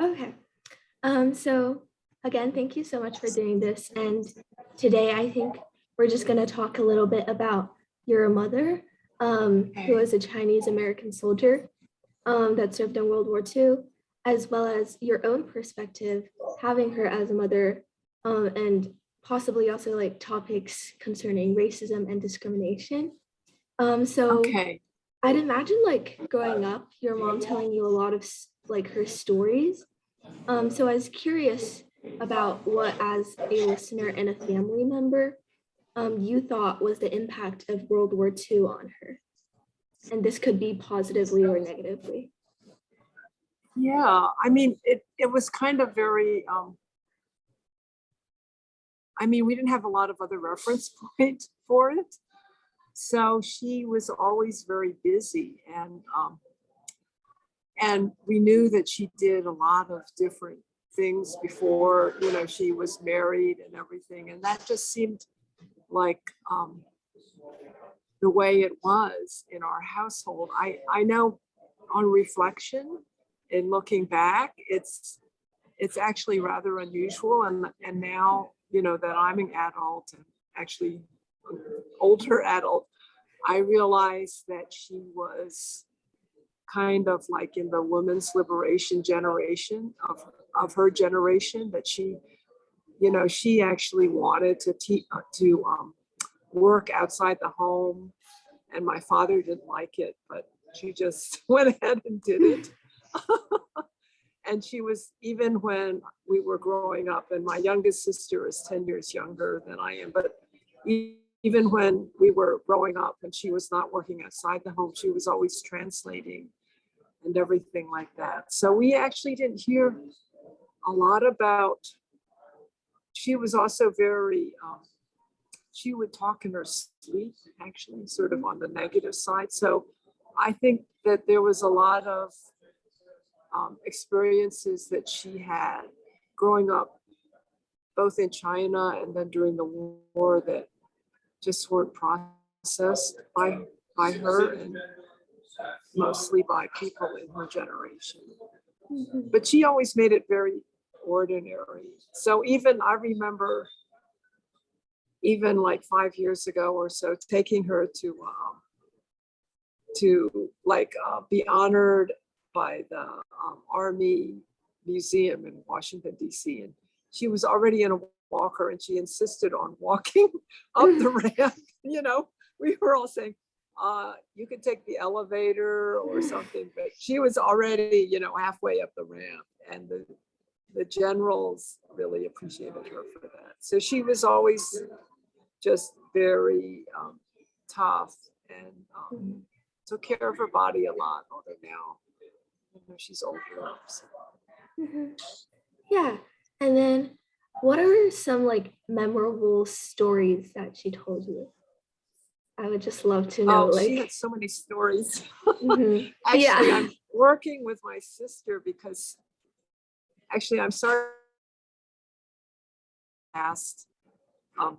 Okay. So again, thank you so much for doing this. And today I think we're just going to talk a little bit about your mother, who was a Chinese American soldier that served in World War II, as well as your own perspective, having her as a mother, and possibly also like topics concerning racism and discrimination. So Okay. I'd imagine like growing up, your mom telling you a lot of like her stories. So I was curious about what, as a listener and a family member, you thought was the impact of World War II on her. And this could be positively or negatively. Yeah, I mean, it was kind of very, I mean, we didn't have a lot of other reference point for it. So she was always very busy, and we knew that she did a lot of different things before, she was married and everything. And that just seemed like the way it was in our household. I know on reflection and looking back, it's actually rather unusual. And now, that I'm an adult and actually an older adult, I realize that she was kind of like in the women's liberation generation of her generation, that she actually wanted to work outside the home, and my father didn't like it, but she just went ahead and did it. And she was, even when we were growing up, and my youngest sister is 10 years younger than I am, but even when we were growing up and she was not working outside the home, she was always translating and everything like that. So we actually didn't hear a lot about, she was also very, she would talk in her sleep, actually, sort of on the negative side. So I think that there was a lot of experiences that she had growing up, both in China and then during the war, that just weren't processed by her, and mostly by people in her generation. But she always made it very ordinary. So even I remember, even like 5 years ago or so, taking her to like be honored by the Army Museum in Washington, D.C. And she was already in a walker, and she insisted on walking up the ramp. We were all saying, you could take the elevator or something, but she was already, halfway up the ramp. And the generals really appreciated her for that. So she was always just very tough, and took care of her body a lot, although now she's older. So. Yeah. And then what are some like memorable stories that she told you? I would just love to know. She had so many stories. Mhm. Actually, Yeah. I'm working with my sister because actually I'm sorry past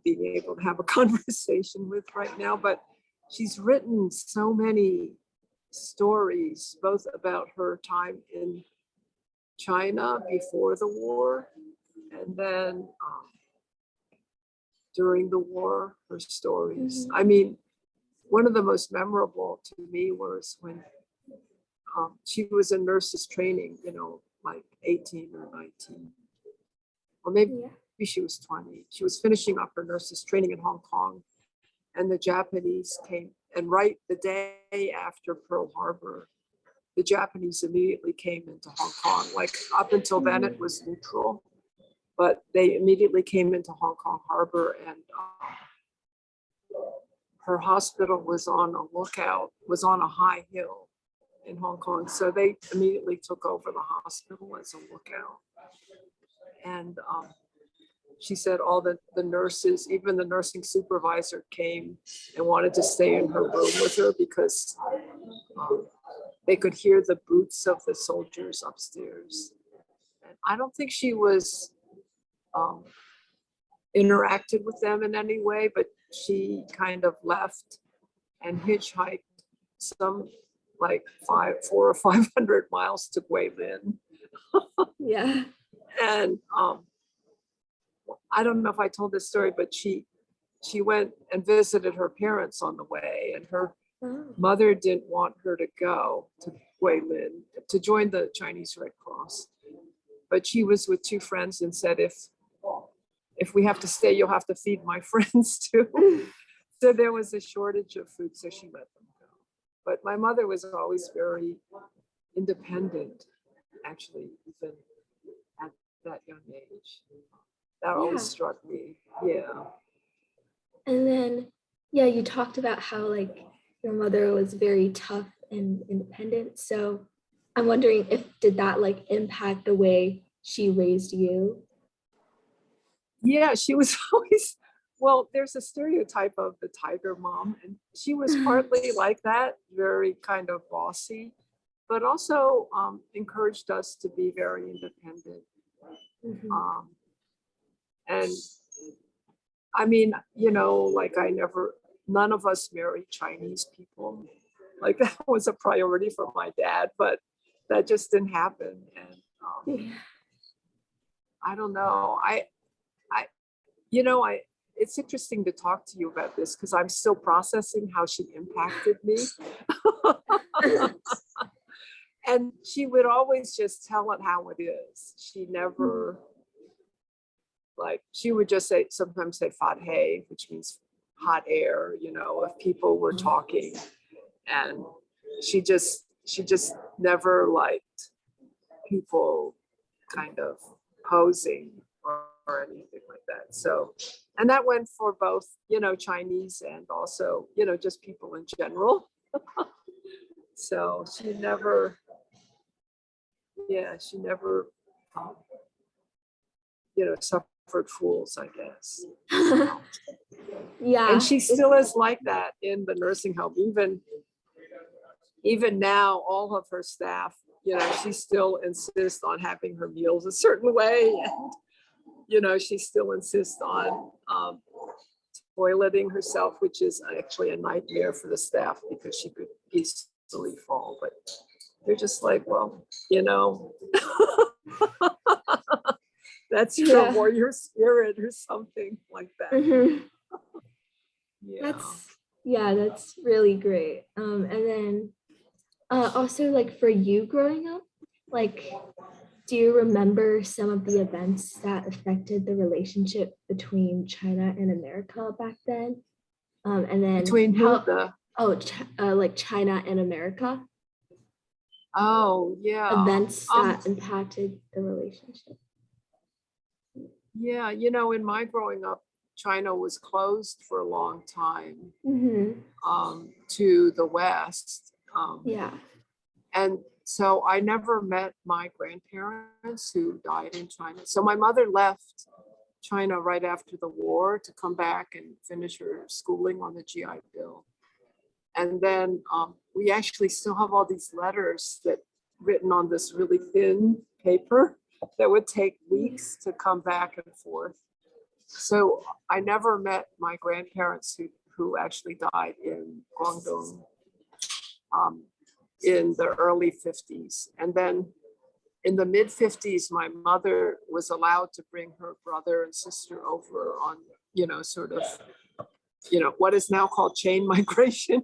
being able to have a conversation with right now, but she's written so many stories, both about her time in China before the war, and then during the war, her stories. I mean, one of the most memorable to me was when she was in nurses training, like 18 or 19, or maybe she was 20. She was finishing up her nurses training in Hong Kong, and the Japanese came, and right the day after Pearl Harbor, the Japanese immediately came into Hong Kong. Like up until then, it was neutral, but they immediately came into Hong Kong harbor, and her hospital was on a high hill in Hong Kong. So they immediately took over the hospital as a lookout. And she said all the nurses, even the nursing supervisor, came and wanted to stay in her room with her because they could hear the boots of the soldiers upstairs. And I don't think she was interacted with them in any way, but she kind of left and hitchhiked some like 400 or 500 miles to Guilin. Yeah. And I don't know if I told this story, but she went and visited her parents on the way, and her Oh. mother didn't want her to go to Guilin to join the Chinese Red Cross. But she was with two friends and said, if we have to stay, you'll have to feed my friends too. So there was a shortage of food, so she let them go. But my mother was always very independent, actually, even at that young age. That Yeah. always struck me. Yeah. And then, yeah, you talked about how like your mother was very tough and independent. So I'm wondering if did that like impact the way she raised you? Yeah, she was always, well, there's a stereotype of the tiger mom, and she was partly like that, very kind of bossy, but also encouraged us to be very independent. Mhm. Um, and I mean, like none of us married Chinese people. Like that was a priority for my dad, but that just didn't happen. And Yeah. I don't know. I, I, it's interesting to talk to you about this because I'm still processing how she impacted me. And she would always just tell it how it is. She never, like, she would just sometimes say "fat hay," which means hot air, if people were talking. And she just never liked people kind of posing or anything like that. So, and that went for both, Chinese and also, just people in general. So she never, um, suffered fools, I guess. And Yeah. she still is like that in the nursing home. Even now, all of her staff, she still insists on having her meals a certain way. And, she still insists on toileting herself, which is actually a nightmare for the staff because she could easily fall. But they're just like, well, that's your Yeah. warrior spirit or something like that. Mhm. Yeah. That's really great. And then also like for you growing up, like do you remember some of the events that affected the relationship between China and America back then? And then Between who? how, oh, like China and America, Oh, yeah. events that impacted the relationship. Yeah, in my growing up, China was closed for a long time Mm-hmm. to the West. Yeah. And so I never met my grandparents who died in China. So my mother left China right after the war to come back and finish her schooling on the GI Bill. And then we actually still have all these letters that written on this really thin paper that would take weeks to come back and forth. So I never met my grandparents who actually died in Guangdong in the early 50s. And then in the mid 50s, my mother was allowed to bring her brother and sister over on, sort of, what is now called chain migration.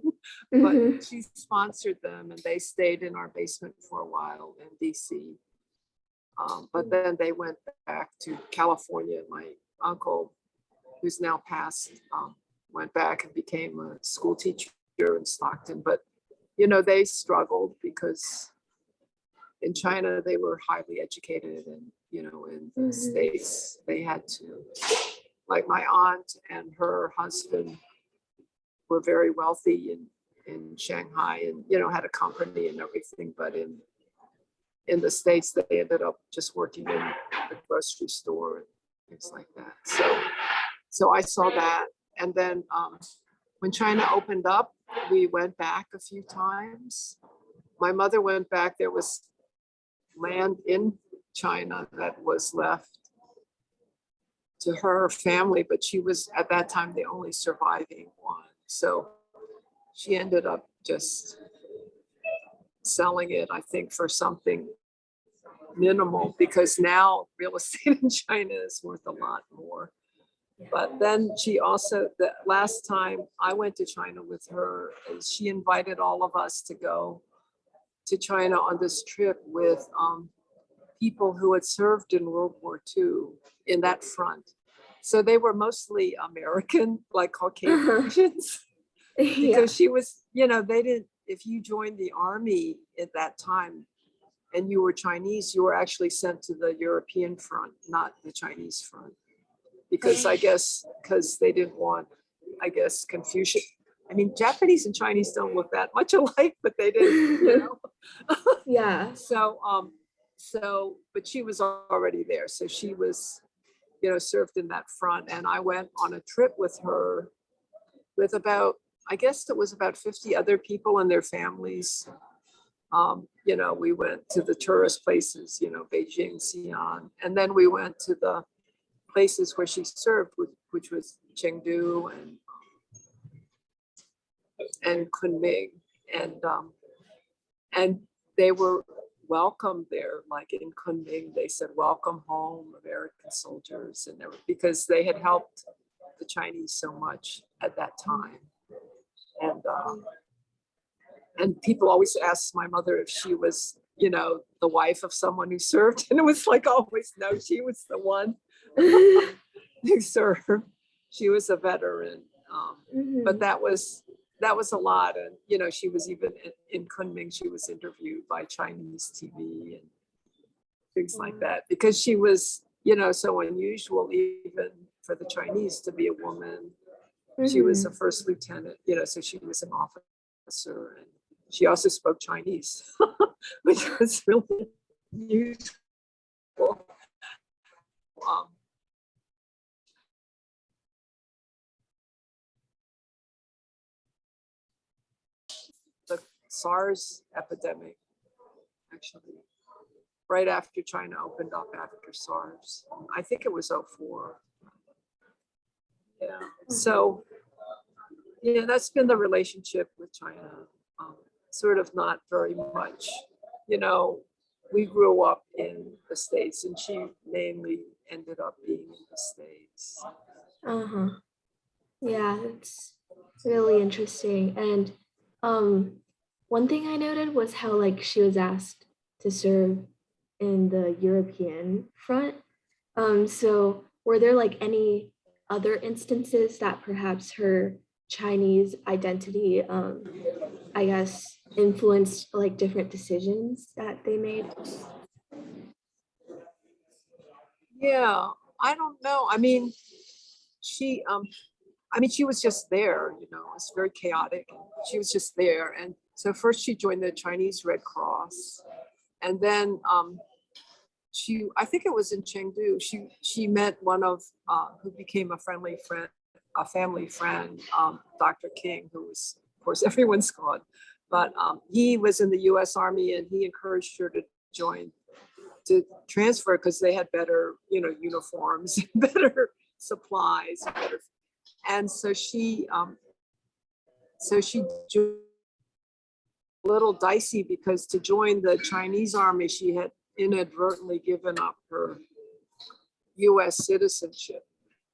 But Mm-hmm. she sponsored them and they stayed in our basement for a while in DC. But then they went back to California. My uncle, who's now passed, went back and became a school teacher in Stockton. But, they struggled because in China, they were highly educated, and, in the States, they had to, like my aunt and her husband were very wealthy in Shanghai and, had a company and everything. But in the States, they ended up just working in the grocery store and things like that. So I saw that. And then when China opened up, we went back a few times. My mother went back. There was land in China that was left to her family, but she was at that time the only surviving one. So she ended up just selling it, I think, for something minimal because now real estate in China is worth a lot more. But then she also, the last time I went to China with her, she invited all of us to go to China on this trip with people who had served in World War II in that front. So they were mostly American, like Caucasians, Yeah. because she was, they didn't, if you joined the army at that time and you were Chinese, you were actually sent to the European front, not the Chinese front. Because I guess, because they didn't want, I guess, confusion. I mean, Japanese and Chinese don't look that much alike, but they didn't, Yeah. So, but she was already there. So she was, served in that front. And I went on a trip with her with about, I guess it was about 50 other people and their families. We went to the tourist places, Beijing, Xi'an, and then we went to the places where she served, which was Chengdu and Kunming, and they were welcomed there. Like in Kunming, they said, "Welcome home, American soldiers," and because they had helped the Chinese so much at that time, and people always asked my mother if she was, the wife of someone who served, and it was like always no, she was the one who served. She was a veteran, but that was a lot. And she was even in Kunming. She was interviewed by Chinese TV and things like that because she was, so unusual even for the Chinese to be a woman. She was a first lieutenant, so she was an officer, and she also spoke Chinese, which was really unusual. The SARS epidemic, actually, right after China opened up after SARS. I think it was 2004. Yeah. So, that's been the relationship with China. Sort of not very much. We grew up in the States and she mainly ended up being in the States. Uh-huh. Yeah, it's really interesting. And one thing I noted was how like she was asked to serve in the European front. So were there like any other instances that perhaps her Chinese identity, I guess, influenced like different decisions that they made? Yeah, I don't know. I mean, she she was just there, it's very chaotic. She was just there. And so first she joined the Chinese Red Cross. And then I think it was in Chengdu, she met one of, who became a family friend, Dr. King, who was, of course, everyone's god. But he was in the US Army and he encouraged her to transfer because they had better, uniforms, better supplies, and so she joined. A little dicey because to join the Chinese army, she had inadvertently given up her US citizenship.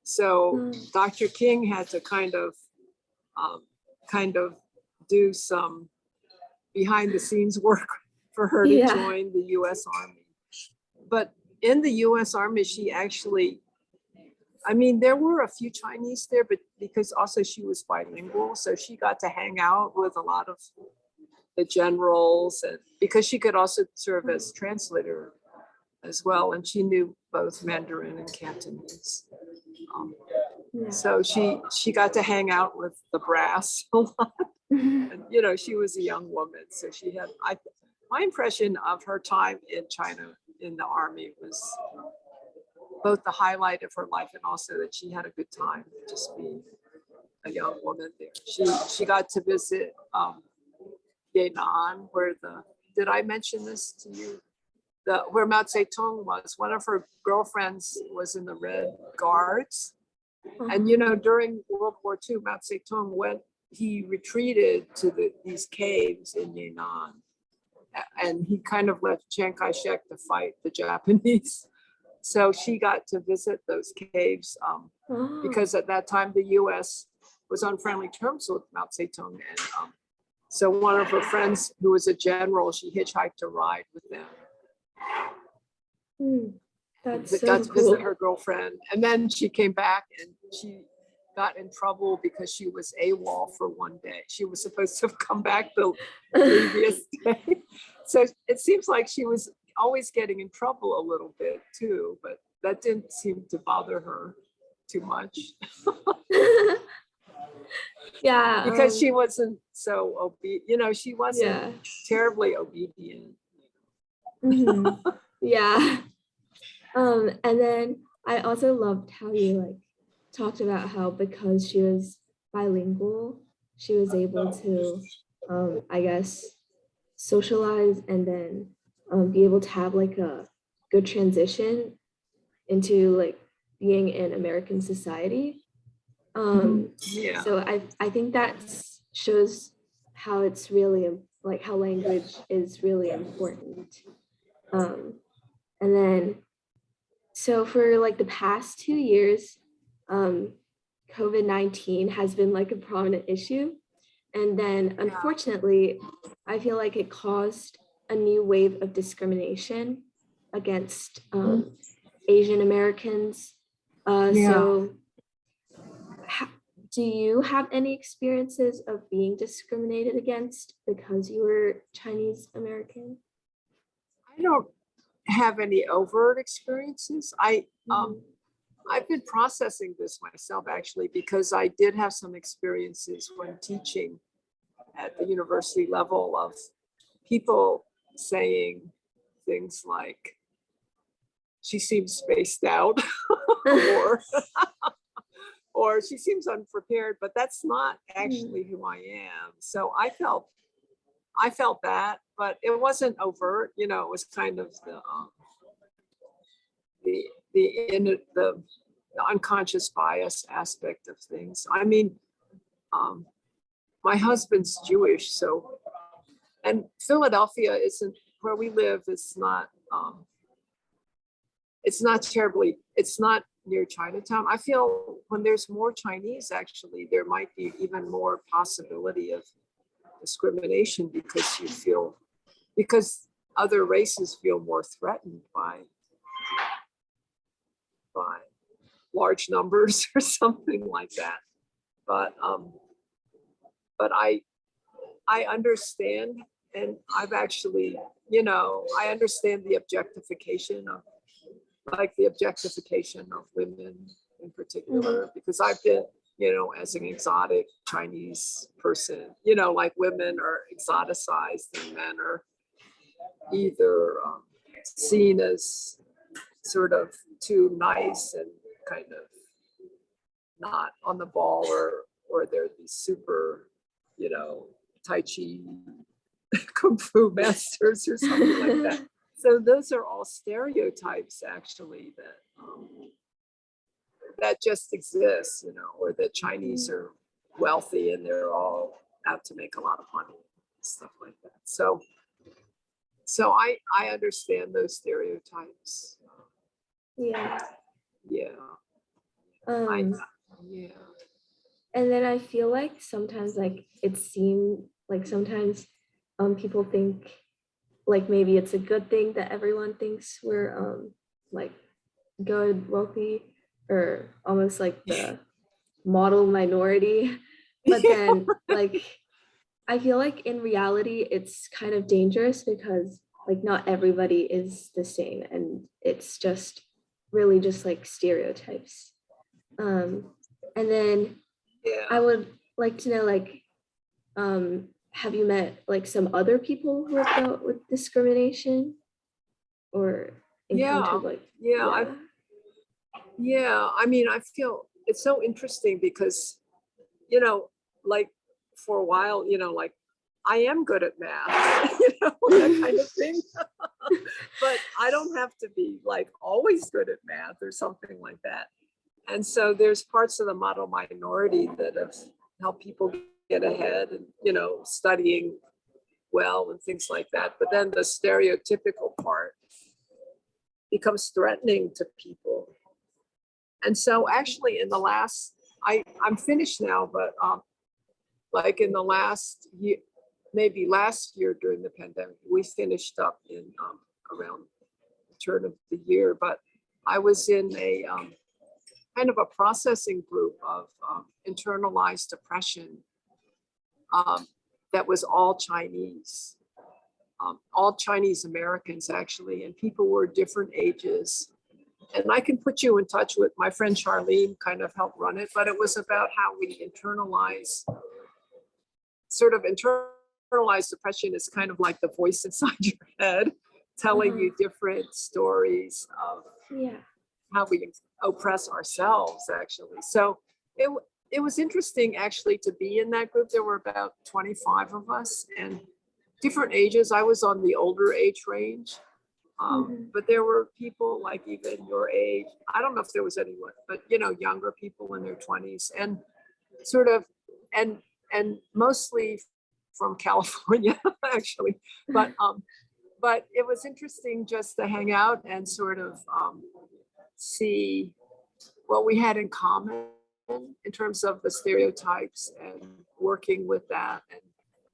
So Dr. King had to kind of do some behind the scenes work for her to join the US Army. But in the US Army, she actually, there were a few Chinese there, but because also she was bilingual, so she got to hang out with a lot of the generals, and because she could also serve as translator as well, and she knew both Mandarin and Cantonese. So she got to hang out with the brass a lot. And, she was a young woman, so she had. My impression of her time in China in the army was both the highlight of her life and also that she had a good time just being a young woman there. She got to visit Yunnan, did I mention this to you? Where Mao Zedong was. One of her girlfriends was in the Red Guards. And, during World War II, Mao Zedong he retreated to these caves in Yunnan. and he kind of left Chiang Kai-shek to fight the Japanese. So she got to visit those caves Oh. because at that time the U.S. was on friendly terms with Mao Zedong, and so one of her friends who was a general, she hitchhiked a ride with them. That's Got so to visit cool. her girlfriend, and then she came back and she got in trouble because she was AWOL for one day. She was supposed to have come back the previous day. So it seems like she was always getting in trouble a little bit too, but that didn't seem to bother her too much. Yeah. Because she wasn't so obedient, she wasn't Yeah. terribly obedient. Yeah. And then I also loved how you like talked about how because she was bilingual, she was able to, I guess, socialize and then be able to have like a good transition into like being in American society. Yeah. So I think that shows how it's really like how language is really important. And then so for like the past 2 years, COVID-19 has been like a prominent issue. And then unfortunately, I feel like it caused a new wave of discrimination against Asian Americans. So do you have any experiences of being discriminated against because you were Chinese American? I don't have any overt experiences. I've been processing this myself actually, because I did have some experiences when teaching at the university level of people saying things like, she seems spaced out or she seems unprepared, but that's not actually who I am. So I felt that, but it wasn't overt, it was kind of the unconscious bias aspect of things. I mean, my husband's Jewish, so, and Philadelphia isn't where we live. It's not near Chinatown. I feel when there's more Chinese, actually, there might be even more possibility of discrimination because other races feel more threatened by large numbers or something like that. But I understand, and I've actually, I understand the objectification of women in particular, because I've been, as an exotic Chinese person, like women are exoticized and men are either seen as sort of too nice and kind of not on the ball, or they're these super, Tai Chi Kung Fu masters or something like that. So those are all stereotypes actually that just exist, or the Chinese are wealthy and they're all out to make a lot of money, stuff like that. So I understand those stereotypes. Yeah. Yeah. Yeah. And then I feel like sometimes like it seems like sometimes people think like maybe it's a good thing that everyone thinks we're like good, wealthy, or almost like the model minority. But then like I feel like in reality it's kind of dangerous because like not everybody is the same and it's just really just like stereotypes. And then I would like to know like have you met like some other people who have dealt with discrimination or encountered like I mean, I feel it's so interesting because like for a while, like I am good at math, that kind of thing. But I don't have to be like always good at math or something like that. And so there's parts of the model minority that have helped people get ahead and, studying well and things like that. But then the stereotypical part becomes threatening to people. And so actually in the last, I'm finished now, but like in the last year, maybe last year during the pandemic, we finished up in around the turn of the year, but I was in a kind of a processing group of internalized depression that was all Chinese Americans actually, and people were different ages. And I can put you in touch with my friend Charlene, kind of helped run it, but it was about how we internalized depression is kind of like the voice inside your head telling you different stories of Yeah. how we oppress ourselves actually. So it was interesting actually to be in that group. There were about 25 of us and different ages. I was on the older age range. But there were people like even your age. I don't know if there was anyone, but younger people in their 20s and sort of and mostly from California actually. But it was interesting just to hang out and sort of see what we had in common in terms of the stereotypes and working with that and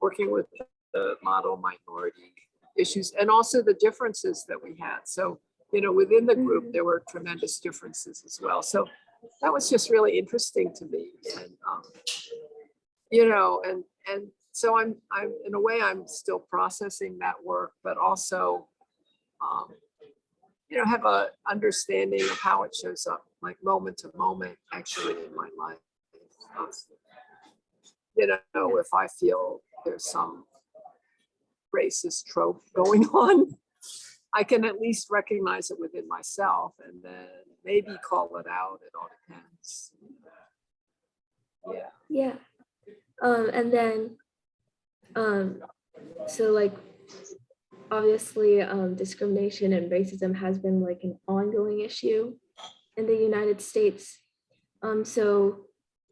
working with the model minority issues and also the differences that we had. So, within the group, there were tremendous differences as well. So that was just really interesting to me. And, and so I'm in a way, I'm still processing that work, but also, have a understanding of how it shows up like moment to moment actually in my life. If I feel there's some racist trope going on, I can at least recognize it within myself and then maybe call it out. It all depends. Yeah. Yeah. And then, so like, obviously, discrimination and racism has been like an ongoing issue in the United States. So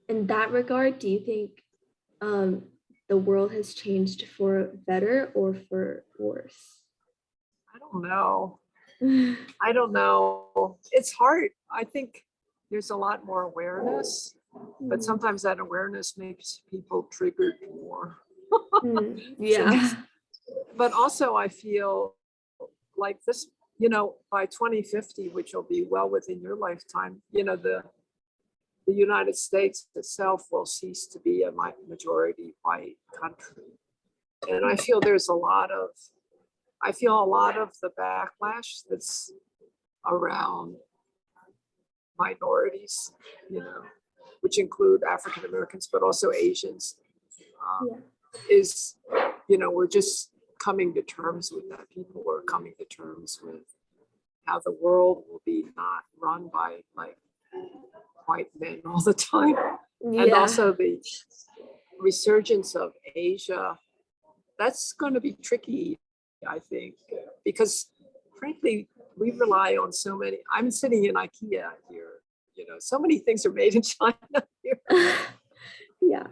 in that regard, do you think the world has changed for better or for worse? I don't know. I don't know. It's hard. I think there's a lot more awareness, but sometimes that awareness makes people triggered more. Yeah. But also I feel like this, by 2050, which will be well within your lifetime, the United States itself will cease to be a majority white country. And I feel a lot of the backlash that's around minorities, which include African Americans, but also Asians, is, we're just coming to terms with that. People are coming to terms with how the world will be not run by like white men all the time. And also the resurgence of Asia, that's going to be tricky, I think, because frankly, we rely on so many. I'm sitting in IKEA here, so many things are made in China here. Yeah.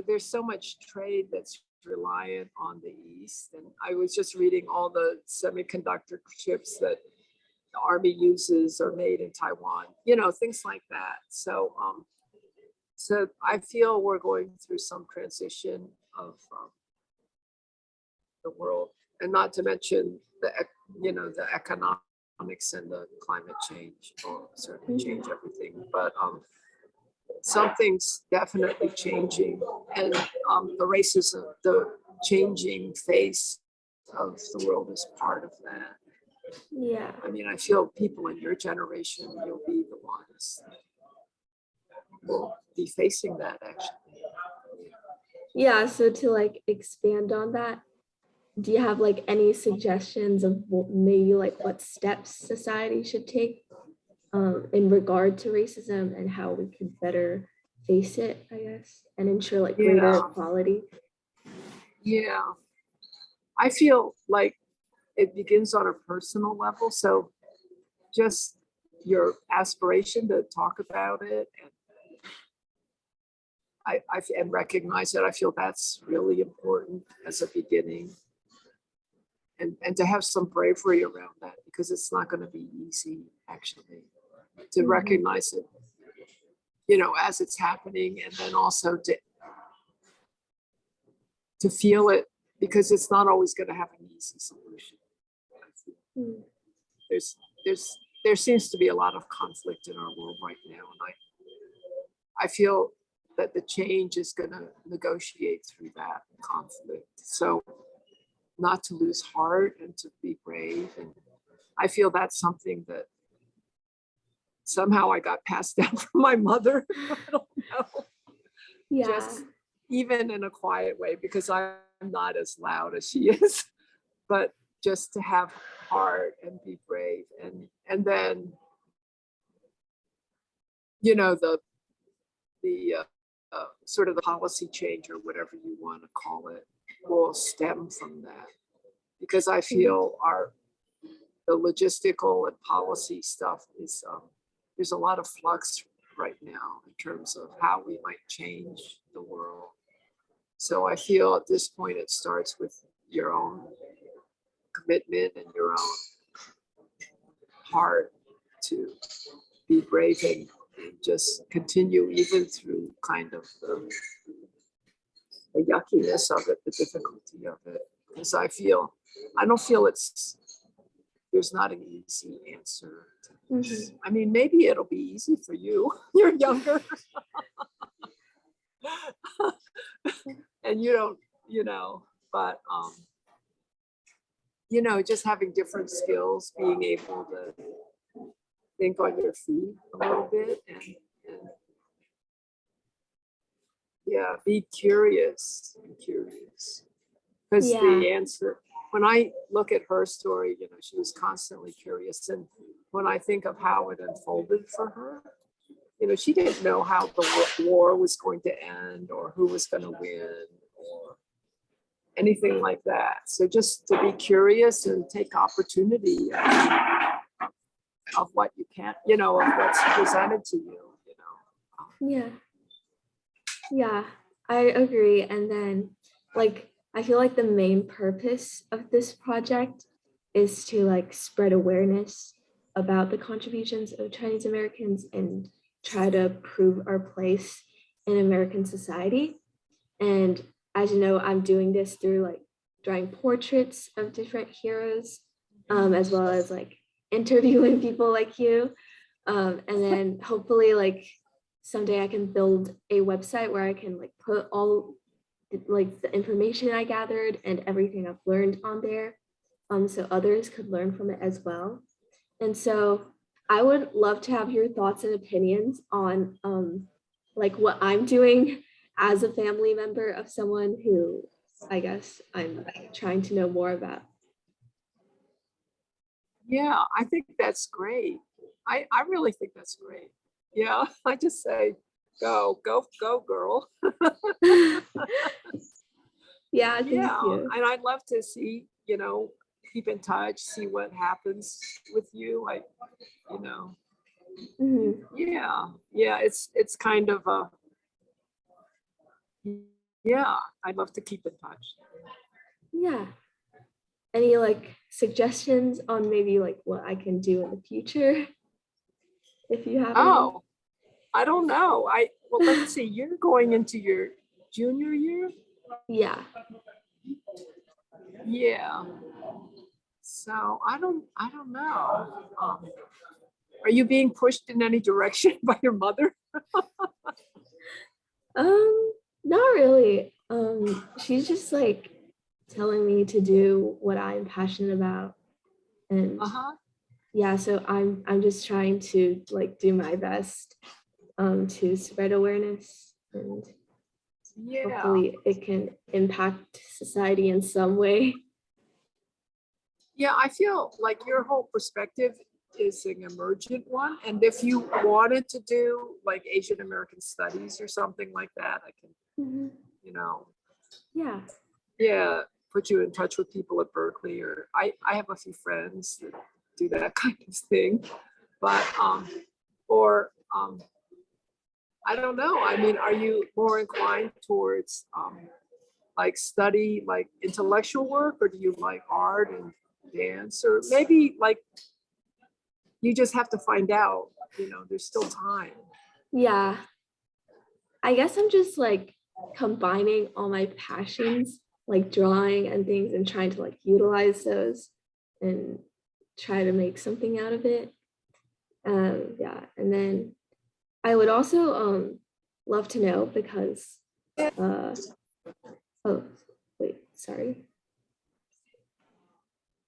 There's so much trade that's reliant on the East. And I was just reading all the semiconductor chips that the Army uses are made in Taiwan, things like that. So, so I feel we're going through some transition of the world, and not to mention the economics and the climate change will certainly change everything. But something's definitely changing, and the racism, the changing face of the world is part of that. Yeah. I mean, I feel people in your generation, you'll be the ones that will be facing that actually. Yeah. So to like expand on that, do you have like any suggestions of maybe like what steps society should take in regard to racism and how we could better face it, I guess, and ensure like greater equality? Yeah. I feel like it begins on a personal level. So just your aspiration to talk about it. And and recognize it. I feel that's really important as a beginning. And to have some bravery around that, because it's not going to be easy, actually, to recognize it, as it's happening, and then also to feel it, because it's not always going to have an easy solution. There seems to be a lot of conflict in our world right now, and I feel that the change is going to negotiate through that conflict. So not to lose heart and to be brave. And I feel that's something that somehow I got passed down from my mother. I don't know. Yeah. Just even in a quiet way, because I'm not as loud as she is, but just to have heart and be brave. And then, the sort of the policy change, or whatever you want to call it, will stem from that. Because I feel the logistical and policy stuff is, there's a lot of flux right now in terms of how we might change the world. So I feel at this point it starts with your own commitment and your own heart to be brave and just continue even through kind of the yuckiness of it, the difficulty of it. Because I don't feel there's not an easy answer to this. I mean, maybe it'll be easy for you. You're younger. And you don't, but just having different skills, being able to think on your feet a little bit, and yeah, be curious. Because the answer, when I look at her story, she was constantly curious. And when I think of how it unfolded for her, she didn't know how the war was going to end, or who was going to win, or anything like that. So just to be curious and take opportunity of what you can, of what's presented to you, Yeah, I agree. And then, I feel like the main purpose of this project is to spread awareness about the contributions of Chinese Americans and try to prove our place in American society. And as you know, I'm doing this through drawing portraits of different heroes, as well as interviewing people like you. And then hopefully someday I can build a website where I can put all the information I gathered and everything I've learned on there, so others could learn from it as well. And so I would love to have your thoughts and opinions on what I'm doing as a family member of someone who I guess I'm trying to know more about. Yeah, I think that's great. I really think that's great. Yeah, I just say, go, girl. Yeah, thank Yeah, you. and I'd love to see, keep in touch, see what happens with you. Yeah, it's kind of yeah, I'd love to keep in touch. Yeah. Any suggestions on maybe what I can do in the future, if you have any? Oh, I don't know. Well, let's see, you're going into your junior year? Yeah. Yeah. So I don't know. Are you being pushed in any direction by your mother? Not really. She's just telling me to do what I'm passionate about. And yeah, so I'm just trying to do my best to spread awareness, and hopefully it can impact society in some way. Yeah, I feel like your whole perspective is an emergent one. And if you wanted to do Asian American studies or something like that, I can, Yeah. put you in touch with people at Berkeley, or I have a few friends that do that kind of thing. But or I don't know. I mean, are you more inclined towards like study, like intellectual work, or do you like art and dance, or maybe like you just have to find out, there's still time. Yeah, I guess I'm just like combining all my passions, like drawing and things, and trying to like utilize those and try to make something out of it. Yeah, and then I would also love to know because oh wait, sorry.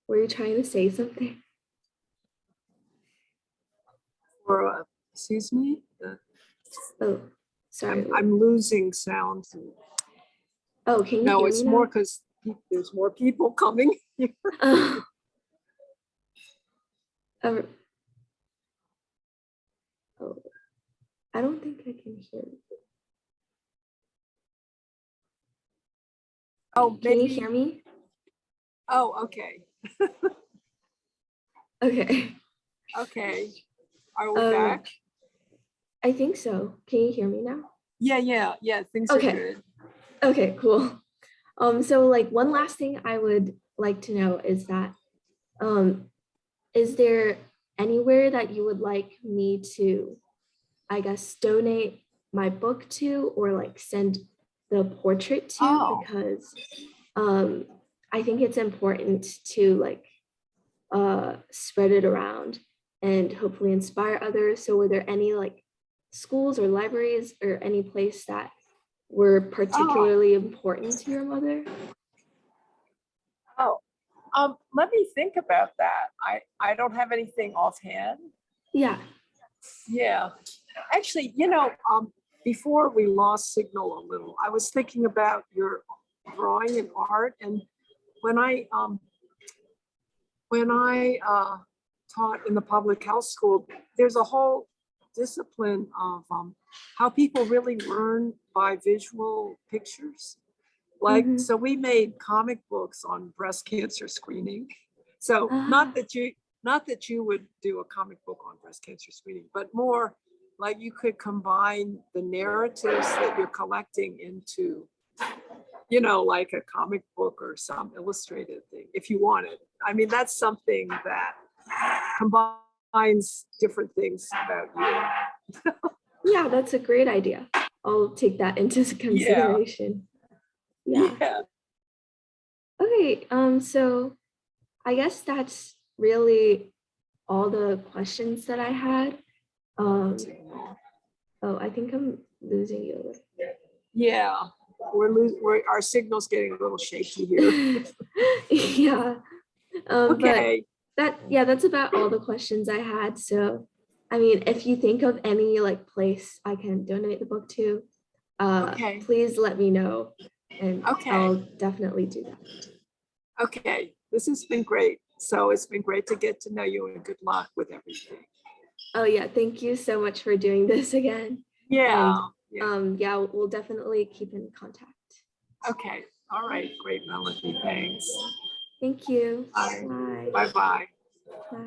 Were you trying to say something? Or, excuse me, Oh, sorry. I'm losing sound. Oh, can you No, hear it's me more now? because there's more people coming here. Oh, oh, oh, I don't think I can hear you. Oh, Can you hear maybe. me? Oh, okay. Okay. Okay. Are we Um, back? I think so. Can you hear me now? Yeah. Things are Okay. good. Okay, cool. So like one last thing I would like to know is that um is there anywhere that you would like me to, I guess, donate my book to or like send the portrait to? Oh, Because um I think it's important to like spread it around and hopefully inspire others. So were there any like schools or libraries or any place that were oh, particularly important to your mother? oh. Let me think about that. I don't have anything offhand. Yeah. Yeah. Actually, before we lost signal a little, I was thinking about your drawing and art. And when I taught in the public health school, there's a whole discipline of how people really learn by visual pictures. Like, Mm-hmm. so we made comic books on breast cancer screening. So Ah, not that you would do a comic book on breast cancer screening, but more like you could combine the narratives that you're collecting into, like a comic book or some illustrated thing, if you wanted. I mean, that's something that combines different things about yeah, that's a great idea. I'll take that into you. Yeah, consideration. Yeah. yeah. Okay. So I guess that's really all the questions that I had. Um, oh, I think I'm losing you. Yeah, our signal's getting a little shaky here. Yeah. But Okay, yeah, that's about all the questions I had. So, I mean, if you think of any like place I can donate the book to, okay, please let me know and okay, I'll definitely do that. okay. This has been great. So it's been great to get to know you, and good luck with everything. Oh yeah, thank you so much for doing this again. Yeah, And yeah. yeah, we'll definitely keep in contact. Okay. All right. Great, Melody. Thanks. Thank you. Bye. Bye. Bye-bye. Bye.